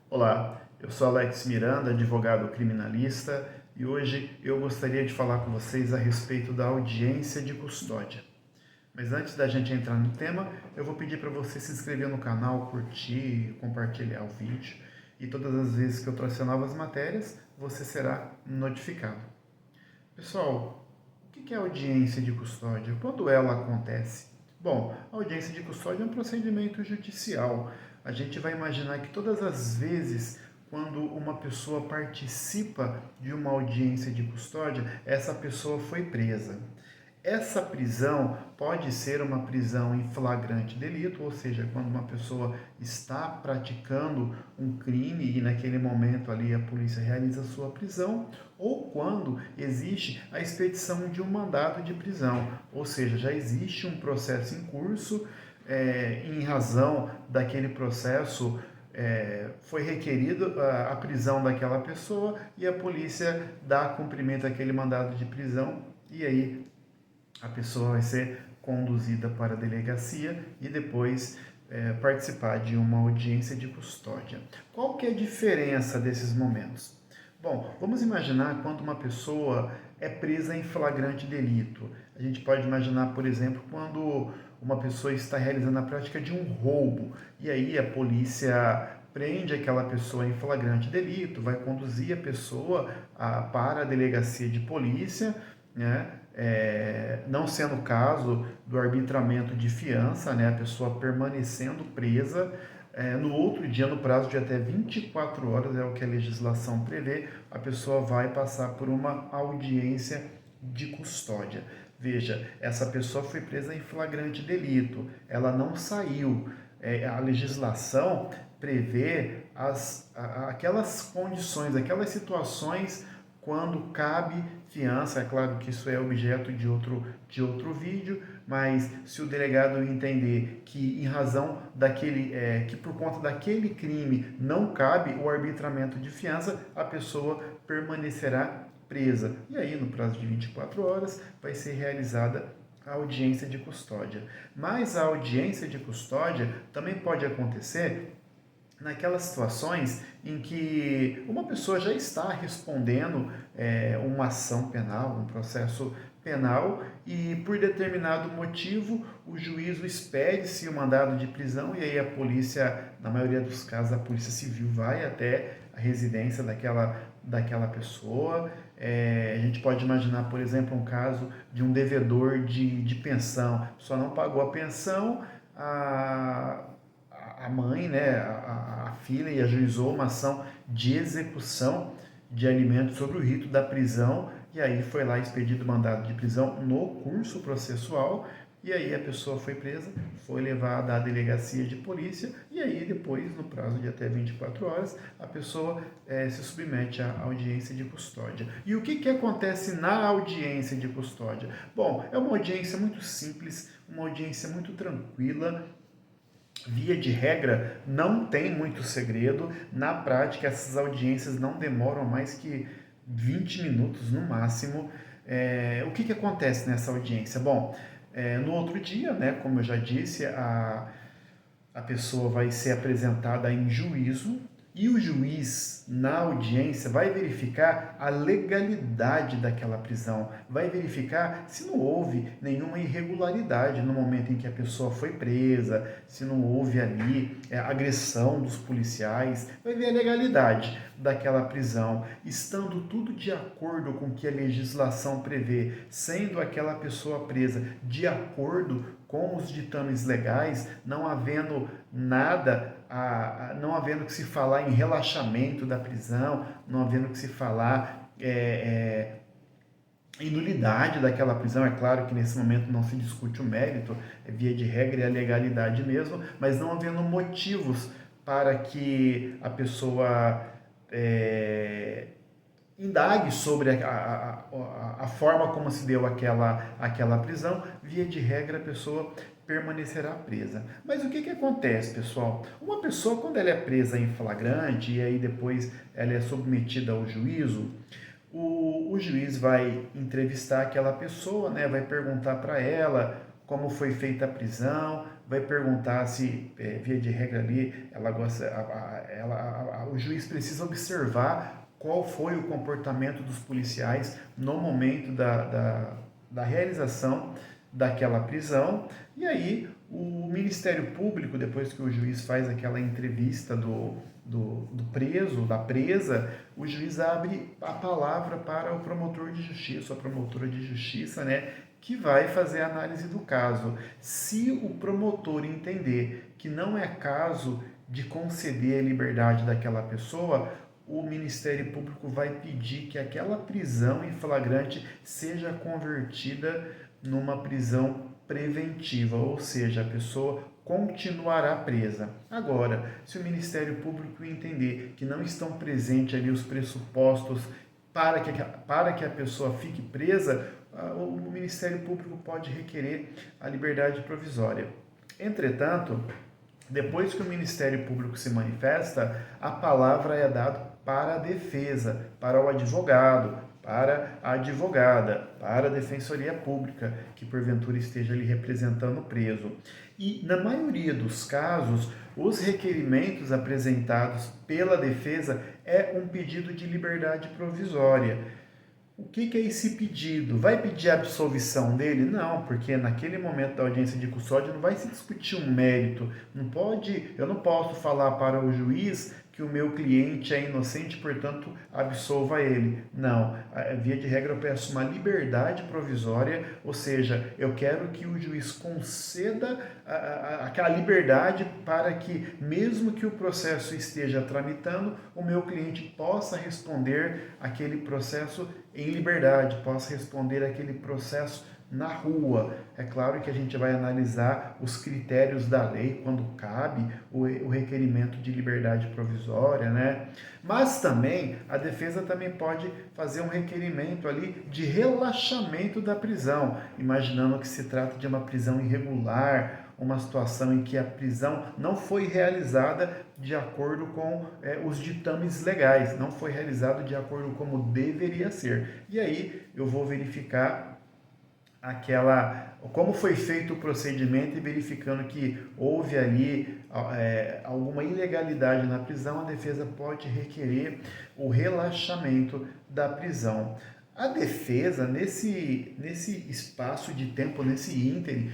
Olá, eu sou Alex Miranda, advogado criminalista, e hoje eu gostaria de falar com vocês a respeito da audiência de custódia. Mas antes da gente entrar no tema, eu vou pedir para você se inscrever no canal, curtir, compartilhar o vídeo, e todas as vezes que eu trouxer novas matérias, você será notificado. Pessoal, o que é audiência de custódia? Quando ela acontece? Bom, a audiência de custódia é um procedimento judicial. A gente vai imaginar que todas as vezes quando uma pessoa participa de uma audiência de custódia, essa pessoa foi presa. Essa prisão pode ser uma prisão em flagrante delito, ou seja, quando uma pessoa está praticando um crime e naquele momento ali a polícia realiza a sua prisão, ou quando existe a expedição de um mandado de prisão, ou seja, já existe um processo em curso, em razão daquele processo foi requerido a prisão daquela pessoa e a polícia dá cumprimento àquele mandado de prisão e aí a pessoa vai ser conduzida para a delegacia e depois participar de uma audiência de custódia. Qual que é a diferença desses momentos? Bom, vamos imaginar quando uma pessoa é presa em flagrante delito. A gente pode imaginar, por exemplo, quando uma pessoa está realizando a prática de um roubo e aí a polícia prende aquela pessoa em flagrante delito, vai conduzir a pessoa para a delegacia de polícia, né? Não sendo o caso do arbitramento de fiança, né? A pessoa permanecendo presa, no outro dia, no prazo de até 24 horas, é o que a legislação prevê, a pessoa vai passar por uma audiência de custódia. Veja, essa pessoa foi presa em flagrante delito, ela não saiu. A legislação prevê aquelas condições, aquelas situações quando cabe fiança. É claro que isso é objeto de outro vídeo, mas se o delegado entender que em razão daquele, que por conta daquele crime não cabe o arbitramento de fiança, a pessoa permanecerá presa. E aí, no prazo de 24 horas, vai ser realizada a audiência de custódia. Mas a audiência de custódia também pode acontecer naquelas situações em que uma pessoa já está respondendo uma ação penal, um processo penal, e por determinado motivo o juízo expede-se o mandado de prisão e aí a polícia, na maioria dos casos, a polícia civil vai até a residência daquela pessoa. A gente pode imaginar, por exemplo, um caso de um devedor de pensão, a pessoa não pagou a pensão, a mãe, né, a filha, e ajuizou uma ação de execução de alimentos sobre o rito da prisão, e aí foi lá expedido o mandado de prisão no curso processual, e aí a pessoa foi presa, foi levada à delegacia de polícia, e aí depois, no prazo de até 24 horas, a pessoa se submete à audiência de custódia. E o que acontece na audiência de custódia? Bom, é uma audiência muito simples, uma audiência muito tranquila. Via de regra, não tem muito segredo. Na prática, essas audiências não demoram mais que 20 minutos no máximo. O que acontece nessa audiência? Bom, no outro dia, né, como eu já disse, a pessoa vai ser apresentada em juízo e o juiz, na audiência, vai verificar a legalidade daquela prisão, vai verificar se não houve nenhuma irregularidade no momento em que a pessoa foi presa, se não houve ali agressão dos policiais, vai ver a legalidade daquela prisão, estando tudo de acordo com o que a legislação prevê, sendo aquela pessoa presa de acordo com os ditames legais, não havendo nada, não havendo que se falar em relaxamento da prisão, não havendo que se falar em nulidade daquela prisão. É claro que nesse momento não se discute o mérito, via de regra é a legalidade mesmo, mas não havendo motivos para que a pessoa indague sobre a forma como se deu aquela prisão, via de regra a pessoa permanecerá presa. Mas o que acontece, pessoal? Uma pessoa, quando ela é presa em flagrante e aí depois ela é submetida ao juízo, o juiz vai entrevistar aquela pessoa, né, vai perguntar para ela como foi feita a prisão, vai perguntar se, via de regra ali, o juiz precisa observar qual foi o comportamento dos policiais no momento da realização daquela prisão, e aí o Ministério Público, depois que o juiz faz aquela entrevista do preso, da presa, o juiz abre a palavra para o promotor de justiça, a promotora de justiça, né, que vai fazer a análise do caso. Se o promotor entender que não é caso de conceder a liberdade daquela pessoa, o Ministério Público vai pedir que aquela prisão em flagrante seja convertida numa prisão preventiva, ou seja, a pessoa continuará presa. Agora, se o Ministério Público entender que não estão presentes ali os pressupostos para que a pessoa fique presa, o Ministério Público pode requerer a liberdade provisória. Entretanto, depois que o Ministério Público se manifesta, a palavra é dada para a defesa, para o advogado, para a advogada, para a Defensoria Pública, que porventura esteja ali representando o preso. E, na maioria dos casos, os requerimentos apresentados pela defesa é um pedido de liberdade provisória. O que é esse pedido? Vai pedir a absolvição dele? Não, porque naquele momento da audiência de custódia não vai se discutir um mérito. Eu não posso falar para o juiz que o meu cliente é inocente, portanto, absolva ele. Não, via de regra eu peço uma liberdade provisória, ou seja, eu quero que o juiz conceda aquela liberdade para que, mesmo que o processo esteja tramitando, o meu cliente possa responder aquele processo em liberdade, possa responder aquele processo na rua. É claro que a gente vai analisar os critérios da lei quando cabe o requerimento de liberdade provisória, né? Mas também a defesa também pode fazer um requerimento ali de relaxamento da prisão, imaginando que se trata de uma prisão irregular, uma situação em que a prisão não foi realizada de acordo com os ditames legais, não foi realizado de acordo como deveria ser. E aí eu vou verificar como foi feito o procedimento, e verificando que houve ali alguma ilegalidade na prisão, a defesa pode requerer o relaxamento da prisão. A defesa, nesse espaço de tempo, nesse ínterim,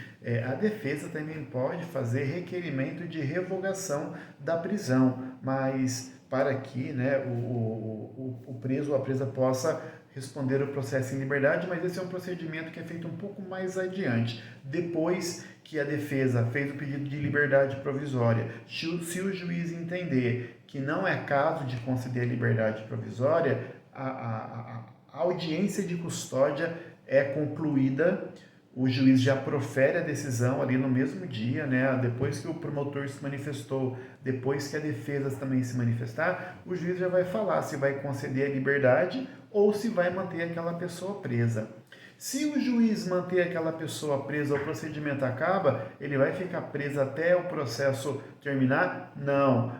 a defesa também pode fazer requerimento de revogação da prisão, mas para que, né, o preso ou a presa possa responder o processo em liberdade, mas esse é um procedimento que é feito um pouco mais adiante, depois que a defesa fez o pedido de liberdade provisória. Se o juiz entender que não é caso de conceder a liberdade provisória, a audiência de custódia é concluída, o juiz já profere a decisão ali no mesmo dia, né? Depois que o promotor se manifestou, depois que a defesa também se manifestar, o juiz já vai falar se vai conceder a liberdade ou se vai manter aquela pessoa presa. Se o juiz manter aquela pessoa presa, o procedimento acaba, ele vai ficar preso até o processo terminar? Não,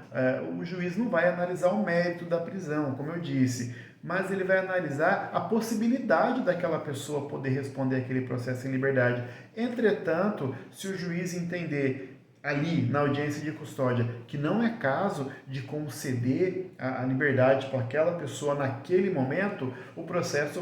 o juiz não vai analisar o mérito da prisão, como eu disse, mas ele vai analisar a possibilidade daquela pessoa poder responder aquele processo em liberdade. Entretanto, se o juiz entender ali na audiência de custódia que não é caso de conceder a liberdade para aquela pessoa naquele momento, o processo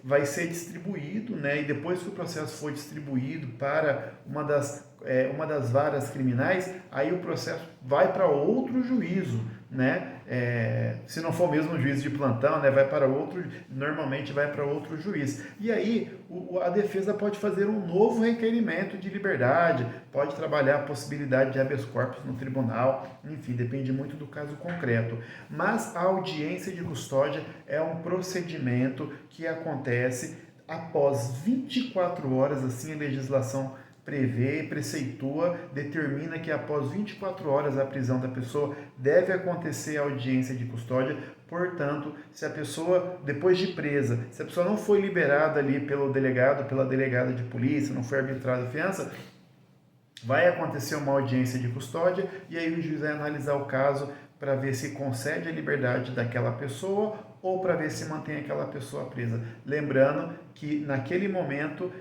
vai ser distribuído, né? E depois que o processo for distribuído para uma das varas criminais, aí o processo vai para outro juízo, né? Se não for o mesmo juiz de plantão, né, normalmente vai para outro juiz. E aí a defesa pode fazer um novo requerimento de liberdade, pode trabalhar a possibilidade de habeas corpus no tribunal, enfim, depende muito do caso concreto. Mas a audiência de custódia é um procedimento que acontece após 24 horas, assim a legislação prevê, preceitua, determina que após 24 horas a prisão da pessoa deve acontecer a audiência de custódia. Portanto, se a pessoa, depois de presa, se a pessoa não foi liberada ali pelo delegado, pela delegada de polícia, não foi arbitrada a fiança, vai acontecer uma audiência de custódia e aí o juiz vai analisar o caso para ver se concede a liberdade daquela pessoa ou para ver se mantém aquela pessoa presa. Lembrando que naquele momento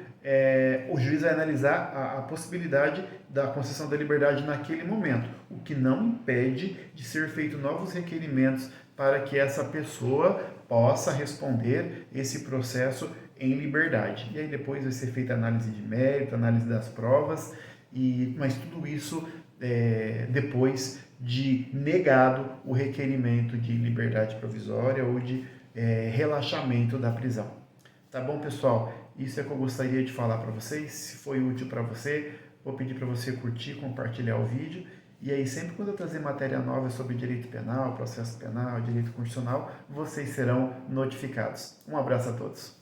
o juiz vai analisar a possibilidade da concessão da liberdade naquele momento, o que não impede de ser feito novos requerimentos para que essa pessoa possa responder esse processo em liberdade. E aí depois vai ser feita análise de mérito, análise das provas, mas tudo isso depois de negado o requerimento de liberdade provisória ou de relaxamento da prisão. Tá bom, pessoal? Isso é o que eu gostaria de falar para vocês. Se foi útil para você, vou pedir para você curtir, compartilhar o vídeo. E aí, sempre quando eu trazer matéria nova sobre direito penal, processo penal, direito constitucional, vocês serão notificados. Um abraço a todos.